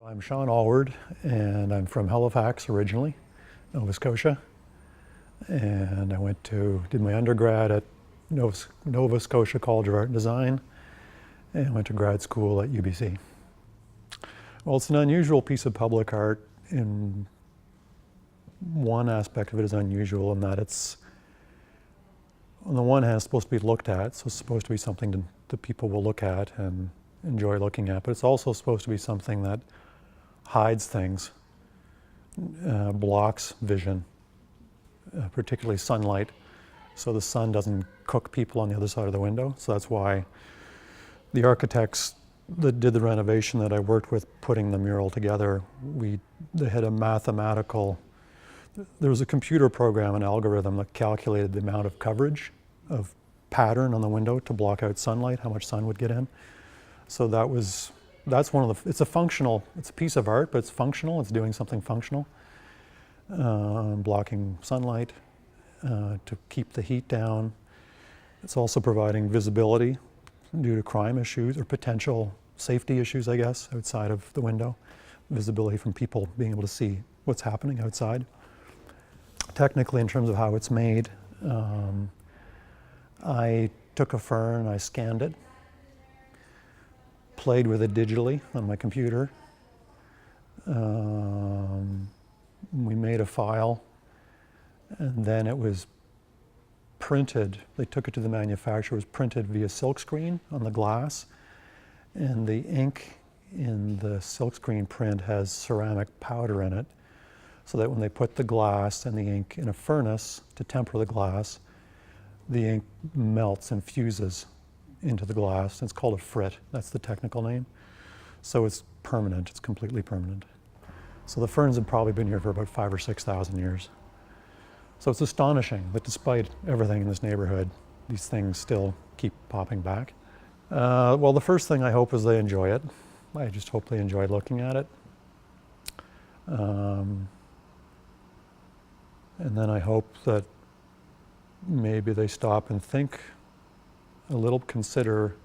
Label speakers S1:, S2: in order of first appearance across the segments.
S1: I'm Sean Alward, and I'm from Halifax originally, Nova Scotia. And I did my undergrad at Nova Scotia College of Art and Design, and went to grad school at UBC. Well, it's an unusual piece of public art. In one aspect of it is unusual in that it's, on the one hand, it's supposed to be looked at, so it's supposed to be something that people will look at and enjoy looking at, but it's also supposed to be something that hides things, blocks vision, particularly sunlight, so the sun doesn't cook people on the other side of the window. So that's why the architects that did the renovation that I worked with putting the mural together, they had there was a computer program, an algorithm that calculated the amount of coverage of pattern on the window to block out sunlight, how much sun would get in. So that's one of it's a piece of art, but it's functional, it's doing something functional. Blocking sunlight to keep the heat down. It's also providing visibility due to crime issues or potential safety issues, I guess, outside of the window. Visibility from people being able to see what's happening outside. Technically, in terms of how it's made, I took a fern, I scanned it, played with it digitally on my computer. We made a file, and then it was printed. They took it to the manufacturer. It was printed via silkscreen on the glass, and the ink in the silkscreen print has ceramic powder in it, so that when they put the glass and the ink in a furnace to temper the glass, the ink melts and fuses into the glass. It's called a frit. That's the technical name. So it's permanent. It's completely permanent. So the ferns have probably been here for about 5,000 or 6,000 years. So it's astonishing that despite everything in this neighborhood, these things still keep popping back. Well, the first thing I hope is they enjoy it. I just hope they enjoy looking at it. And then I hope that maybe they stop and think a little, consider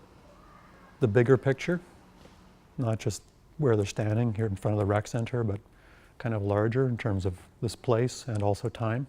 S1: the bigger picture, not just where they're standing here in front of the rec center, but kind of larger in terms of this place and also time.